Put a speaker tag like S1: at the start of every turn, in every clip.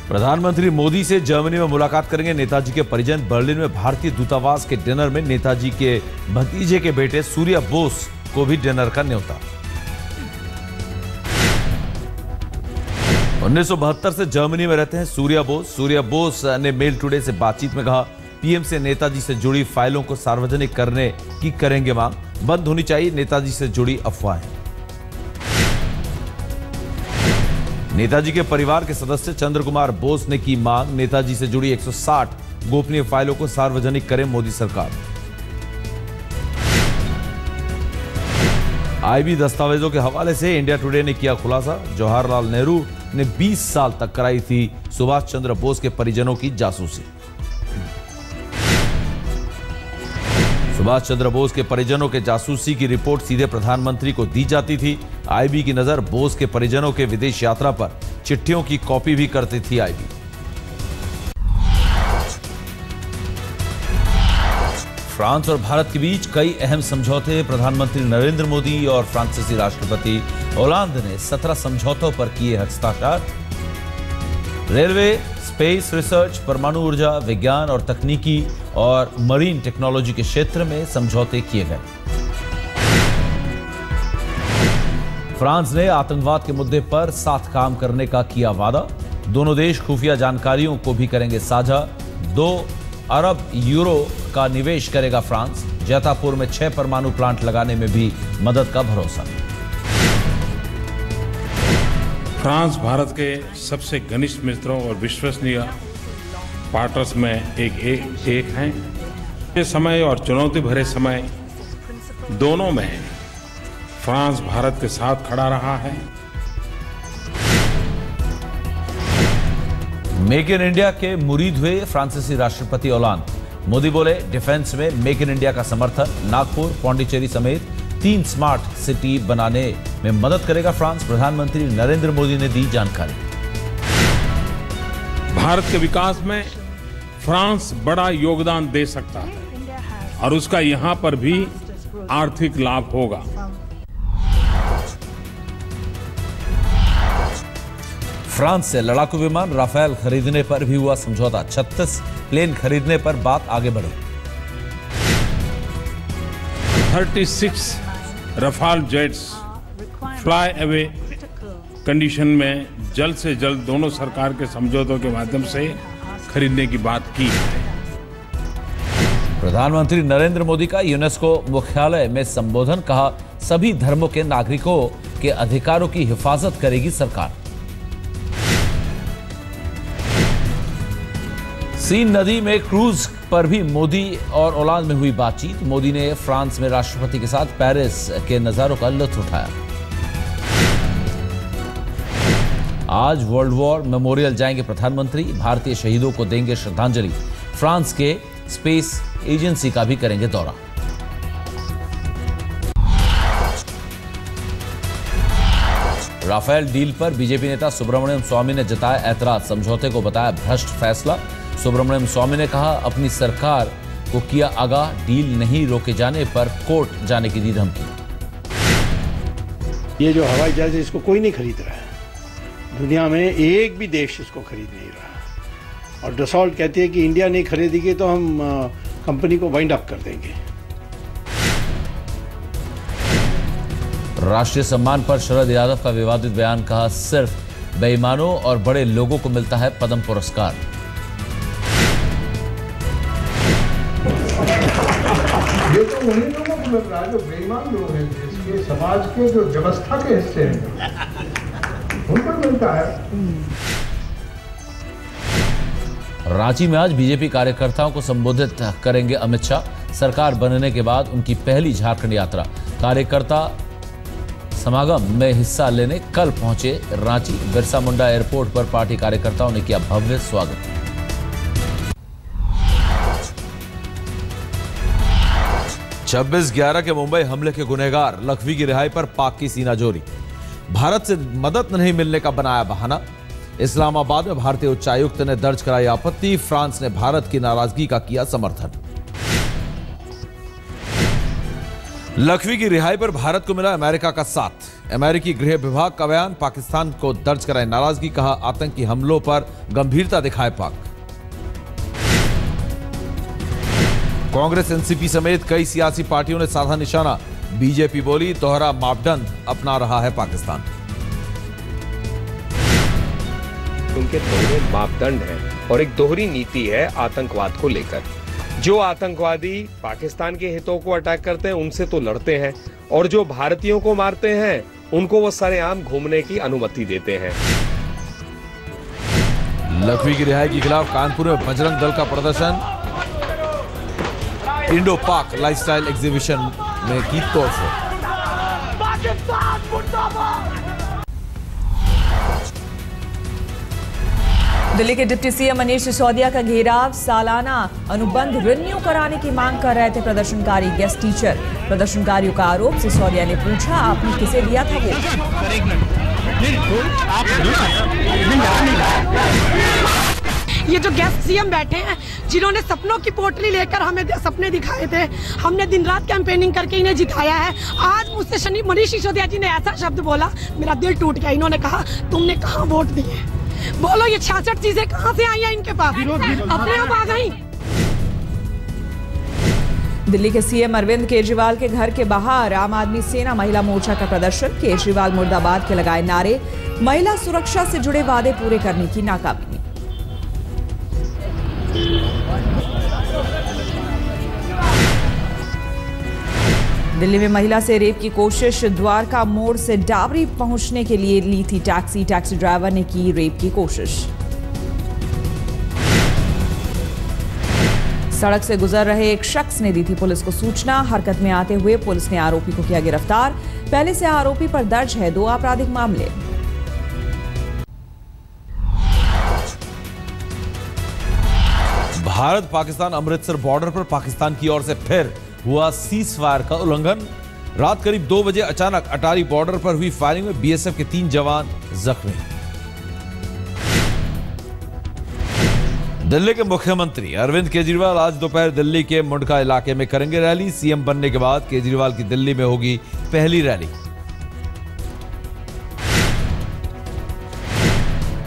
S1: प्रधानमंत्री मोदी से जर्मनी में मुलाकात करेंगे नेताजी के परिजन। बर्लिन में भारतीय दूतावास के डिनर में नेताजी के भतीजे के बेटे सूर्य बोस को भी डिनर का न्योता। 1972 से जर्मनी में रहते हैं सूर्य बोस। सूर्य बोस ने मेल टुडे से बातचीत में कहा, पीएम से नेताजी से जुड़ी फाइलों को सार्वजनिक करने की करेंगे मांग। बंद होनी चाहिए नेताजी से जुड़ी अफवाहें। नेताजी के परिवार के सदस्य चंद्र कुमार बोस ने की मांग, नेताजी से जुड़ी 160 गोपनीय फाइलों को सार्वजनिक करे मोदी सरकार। आईबी दस्तावेजों के हवाले से इंडिया टुडे ने किया खुलासा, जवाहरलाल नेहरू ने 20 साल तक कराई थी सुभाष चंद्र बोस के परिजनों की जासूसी। सुभाष चंद्र बोस के परिजनों के जासूसी की रिपोर्ट सीधे प्रधानमंत्री को दी जाती थी। आईबी की नजर बोस के परिजनों के विदेश यात्रा पर चिट्ठियों की कॉपी भी करती थी आईबी। फ्रांस और भारत के बीच कई अहम समझौते। प्रधानमंत्री नरेंद्र मोदी और फ्रांसीसी राष्ट्रपति ओलांद ने 17 समझौतों पर किए हस्ताक्षर। रेलवे, स्पेस रिसर्च, परमाणु ऊर्जा, विज्ञान और तकनीकी और मरीन टेक्नोलॉजी के क्षेत्र में समझौते किए गए। फ्रांस ने आतंकवाद के मुद्दे पर साथ काम करने का किया वादा। दोनों देश खुफिया जानकारियों को भी करेंगे साझा। 2 अरब यूरो का निवेश करेगा फ्रांस। जैतापुर में 6 परमाणु प्लांट लगाने में भी मदद का भरोसा।
S2: फ्रांस भारत के सबसे घनिष्ठ मित्रों और विश्वसनीय पार्टनर्स में एक हैं। ये समय और चुनौती भरे समय दोनों में फ्रांस भारत के साथ खड़ा रहा है।
S1: मेक इन इंडिया के मुरीद हुए फ्रांसीसी राष्ट्रपति ओलांद। मोदी बोले, डिफेंस में मेक इन इंडिया का समर्थन। नागपुर, पौंडीचेरी समेत 3 स्मार्ट सिटी बनाने में मदद करेगा फ्रांस। प्रधानमंत्री नरेंद्र मोदी ने दी जानकारी।
S2: भारत के विकास में फ्रांस बड़ा योगदान दे सकता है और उसका यहां पर भी आर्थिक लाभ होगा।
S1: फ्रांस से लड़ाकू विमान राफेल खरीदने पर भी हुआ समझौता। 36 प्लेन खरीदने पर बात आगे बढ़ी।
S2: 36 Rafale jets fly away condition में जल्द से जल्द दोनों सरकार के समझौतों के माध्यम से खरीदने की बात की है।
S1: प्रधानमंत्री नरेंद्र मोदी का यूनेस्को मुख्यालय में संबोधन, कहा, सभी धर्मों के नागरिकों के अधिकारों की हिफाजत करेगी सरकार। सीन नदी में क्रूज पर भी मोदी और ओलांद में हुई बातचीत। मोदी ने फ्रांस में राष्ट्रपति के साथ पेरिस के नजारों का लुत्फ उठाया। आज वर्ल्ड वॉर मेमोरियल जाएंगे प्रधानमंत्री। भारतीय शहीदों को देंगे श्रद्धांजलि। फ्रांस के स्पेस एजेंसी का भी करेंगे दौरा। राफेल डील पर बीजेपी नेता सुब्रमण्यम स्वामी ने जताया ऐतराज। समझौते को बताया भ्रष्ट फैसला। सुब्रमण्यम स्वामी ने कहा, अपनी सरकार को किया आगाह, डील नहीं रोके जाने पर कोर्ट जाने की दी धमकी।
S3: ये जो हवाई जहाज है इसको कोई नहीं खरीद रहा है। दुनिया में एक भी देश इसको खरीद नहीं रहा। और डसॉल्ट कहती है कि इंडिया नहीं खरीदेगी तो हम कंपनी को वाइंड अप कर देंगे।
S1: राष्ट्रीय सम्मान पर शरद यादव का विवादित बयान, कहा, सिर्फ बेईमानों और बड़े लोगों को मिलता है पद्म पुरस्कार।
S4: ये तो उन्हीं लोगों को मिल रहा है जो बेईमान लोग हैं, जिसके समाज के जो व्यवस्था के हिस्से हैं, उनको मिलता है।
S1: रांची में आज बीजेपी कार्यकर्ताओं को संबोधित करेंगे अमित शाह। सरकार बनने के बाद उनकी पहली झारखंड यात्रा। कार्यकर्ता समागम में हिस्सा लेने कल पहुंचे रांची। बिरसा मुंडा एयरपोर्ट पर पार्टी कार्यकर्ताओं ने किया भव्य स्वागत। 26/11 के मुंबई हमले के गुनहगार लखवी की रिहाई पर पाक की सीनाजोरी। भारत से मदद नहीं मिलने का बनाया बहाना। इस्लामाबाद में भारतीय उच्चायुक्त ने दर्ज कराई आपत्ति। फ्रांस ने भारत की नाराजगी का किया समर्थन। लखवी की रिहाई पर भारत को मिला अमेरिका का साथ। अमेरिकी गृह विभाग का बयान, पाकिस्तान को दर्ज कराए नाराजगी, कहा आतंकी हमलों पर गंभीरता दिखाए पाक। कांग्रेस एनसीपी समेत कई सियासी पार्टियों ने साधा निशाना, बीजेपी बोली दोहरा मापदंड अपना रहा है पाकिस्तान।
S5: उनके दोहरे मापदंड हैं और एक दोहरी नीति है आतंकवाद को लेकर। जो आतंकवादी पाकिस्तान के हितों को अटैक करते हैं उनसे तो लड़ते हैं, और जो भारतीयों को मारते हैं उनको वो सरेआम घूमने की अनुमति देते हैं।
S1: लखवी की रिहाई के खिलाफ कानपुर में बजरंग दल का प्रदर्शन, इंडो पाक लाइफस्टाइल एग्जीबिशन में की तोड़फोड़।
S6: दिल्ली के डिप्टी सीएम मनीष सिसोदिया का घेराव, सालाना अनुबंध रिन्यू कराने की मांग कर रहे थे प्रदर्शनकारी गेस्ट टीचर। प्रदर्शनकारियों का आरोप, सिसोदिया ने पूछा आपने किसे दिया था वो।
S7: ये जो गेस्ट सीएम बैठे हैं जिन्होंने सपनों की पोटली लेकर हमें सपने दिखाए थे, हमने दिन रात कैंपेनिंग करके इन्हें जिताया है। आज मुझसे मनीष सिसोदिया जी ने ऐसा शब्द बोला, मेरा दिल टूट गया। इन्होंने कहा तुमने कहाँ वोट दिए? बोलो ये 66 चीजें कहाँ से आई हैं इनके पास? अपने आप आ गई।
S6: दिल्ली के सीएम अरविंद केजरीवाल के घर के बाहर आम आदमी सेना महिला मोर्चा का प्रदर्शन, केजरीवाल मुर्दाबाद के लगाए नारे, महिला सुरक्षा से जुड़े वादे पूरे करने की नाकामी। दिल्ली में महिला से रेप की कोशिश, द्वारका मोड़ से डाबरी पहुंचने के लिए ली थी टैक्सी, टैक्सी ड्राइवर ने की रेप की कोशिश। सड़क से गुजर रहे एक शख्स ने दी थी पुलिस को सूचना, हरकत में आते हुए पुलिस ने आरोपी को किया गिरफ्तार। पहले से आरोपी पर दर्ज है 2 आपराधिक मामले।
S1: भारत पाकिस्तान अमृतसर बॉर्डर पर पाकिस्तान की ओर से फिर हुआ सीज फायर का उल्लंघन। रात करीब 2 बजे अचानक अटारी बॉर्डर पर हुई फायरिंग में बीएसएफ के 3 जवान जख्मी। दिल्ली के मुख्यमंत्री अरविंद केजरीवाल आज दोपहर दिल्ली के मुंडका इलाके में करेंगे रैली। सीएम बनने के बाद केजरीवाल की दिल्ली में होगी पहली रैली।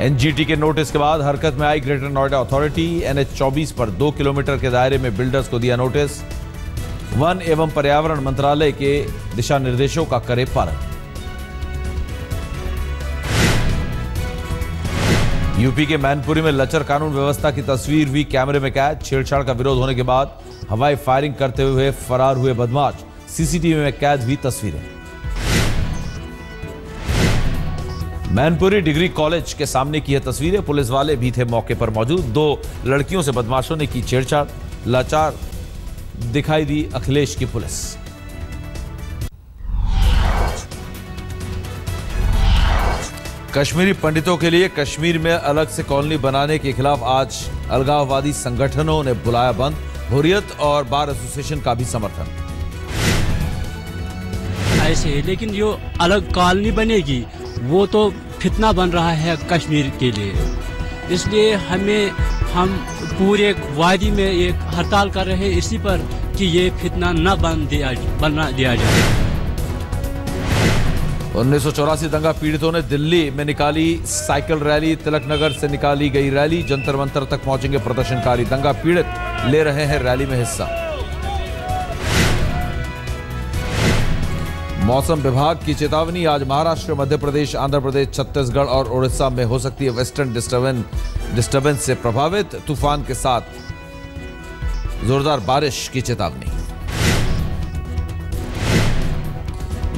S1: एनजीटी के नोटिस के बाद हरकत में आई ग्रेटर नोएडा अथॉरिटी। एनएच 24 पर 2 किलोमीटर के दायरे में बिल्डर्स को दिया नोटिस। वन एवं पर्यावरण मंत्रालय के दिशा निर्देशों का करे पालन। यूपी के मैनपुरी में लचर कानून व्यवस्था की तस्वीर हुई कैमरे में कैद। छेड़छाड़ का विरोध होने के बाद हवाई फायरिंग करते हुए फरार हुए बदमाश, सीसीटीवी में कैद हुई तस्वीरें। मैनपुरी डिग्री कॉलेज के सामने की है तस्वीरें। पुलिस वाले भी थे मौके पर मौजूद। 2 लड़कियों से बदमाशों ने की छेड़छाड़, लाचार दिखाई दी अखिलेश की पुलिस। कश्मीरी पंडितों के लिए कश्मीर में अलग से कॉलोनी बनाने के खिलाफ आज अलगाववादी संगठनों ने बुलाया बंद। हुर्रियत और बार एसोसिएशन का भी समर्थन।
S8: ऐसे लेकिन जो अलग कॉलोनी बनेगी वो तो फितना बन रहा है कश्मीर के लिए, इसलिए हम पूरे वादी में एक हड़ताल कर रहे हैं इसी पर कि ये फितना न बनना दिया जाए।
S1: 1984 दंगा पीड़ितों ने दिल्ली में निकाली साइकिल रैली। तिलक नगर से निकाली गई रैली, जंतर मंतर तक पहुंचेंगे प्रदर्शनकारी। दंगा पीड़ित ले रहे हैं रैली में हिस्सा। मौसम विभाग की चेतावनी, आज महाराष्ट्र, मध्य प्रदेश, आंध्र प्रदेश, छत्तीसगढ़ और उड़ीसा में हो सकती है वेस्टर्न डिस्टर्बेंस से प्रभावित, तूफान के साथ जोरदार बारिश की चेतावनी।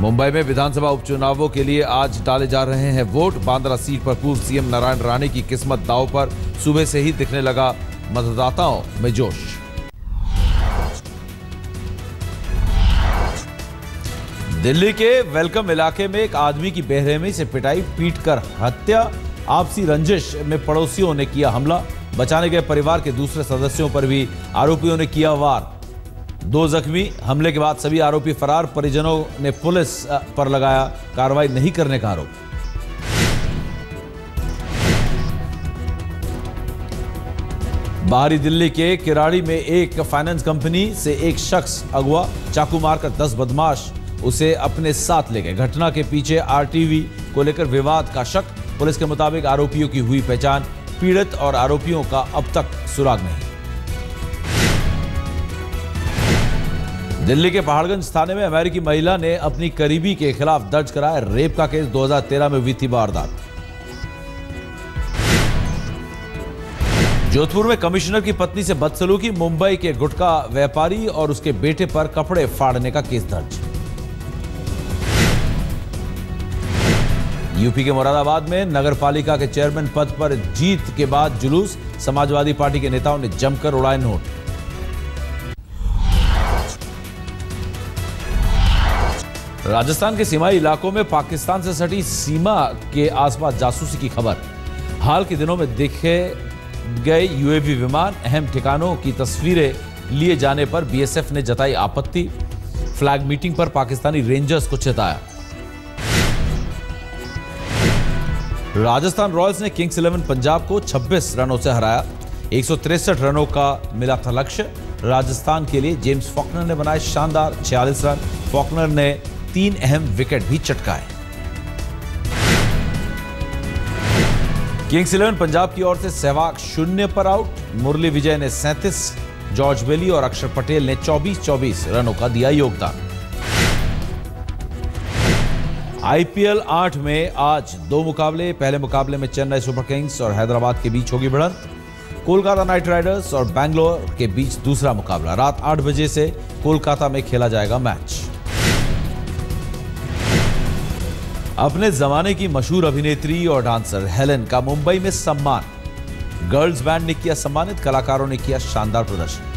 S1: मुंबई में विधानसभा उपचुनावों के लिए आज डाले जा रहे हैं वोट। बांद्रा सीट पर पूर्व सीएम नारायण राणे की किस्मत दांव पर, सुबह से ही दिखने लगा मतदाताओं में जोश। दिल्ली के वेलकम इलाके में एक आदमी की बेरहमी से पिटाई, पीटकर हत्या। आपसी रंजिश में पड़ोसियों ने किया हमला। बचाने गए परिवार के दूसरे सदस्यों पर भी आरोपियों ने किया वार। 2 जख्मी। हमले के बाद सभी आरोपी फरार। परिजनों ने पुलिस पर लगाया कार्रवाई नहीं करने का आरोप। बाहरी दिल्ली के किराड़ी में एक फाइनेंस कंपनी से एक शख्स अगवा, चाकू मारकर 10 बदमाश उसे अपने साथ ले गए। घटना के पीछे आरटीवी को लेकर विवाद का शक। पुलिस के मुताबिक आरोपियों की हुई पहचान। पीड़ित और आरोपियों का अब तक सुराग नहीं। दिल्ली के पहाड़गंज थाने में अमेरिकी महिला ने अपनी करीबी के खिलाफ दर्ज कराया रेप का केस। 2013 में हुई थी वारदात। जोधपुर में कमिश्नर की पत्नी से बदसलूकी। मुंबई के गुटखा व्यापारी और उसके बेटे पर कपड़े फाड़ने का केस दर्ज। यूपी के मुरादाबाद में नगर पालिका के चेयरमैन पद पर जीत के बाद जुलूस। समाजवादी पार्टी के नेताओं ने जमकर उड़ाए नोट। राजस्थान के सीमाई इलाकों में पाकिस्तान से सटी सीमा के आसपास जासूसी की खबर। हाल के दिनों में देखे गए यूएवी विमान, अहम ठिकानों की तस्वीरें लिए जाने पर बीएसएफ ने जताई आपत्ति। फ्लैग मीटिंग पर पाकिस्तानी रेंजर्स को चेताया। राजस्थान रॉयल्स ने किंग्स 11 पंजाब को 26 रनों से हराया। 163 रनों का मिला था लक्ष्य। राजस्थान के लिए जेम्स फॉकनर ने बनाए शानदार 46 रन। फॉकनर ने 3 अहम विकेट भी चटकाए। किंग्स 11 पंजाब की ओर से सहवाग 0 पर आउट। मुरली विजय ने 37, जॉर्ज बेली और अक्षर पटेल ने 24-24 रनों का दिया योगदान। आईपीएल 8 में आज 2 मुकाबले। पहले मुकाबले में चेन्नई सुपर किंग्स और हैदराबाद के बीच होगी भिड़ंत। कोलकाता नाइट राइडर्स और बैंगलोर के बीच दूसरा मुकाबला। रात 8 बजे से कोलकाता में खेला जाएगा मैच। अपने जमाने की मशहूर अभिनेत्री और डांसर हेलेन का मुंबई में सम्मान। गर्ल्स बैंड ने किया सम्मानित। कलाकारों ने किया शानदार प्रदर्शन।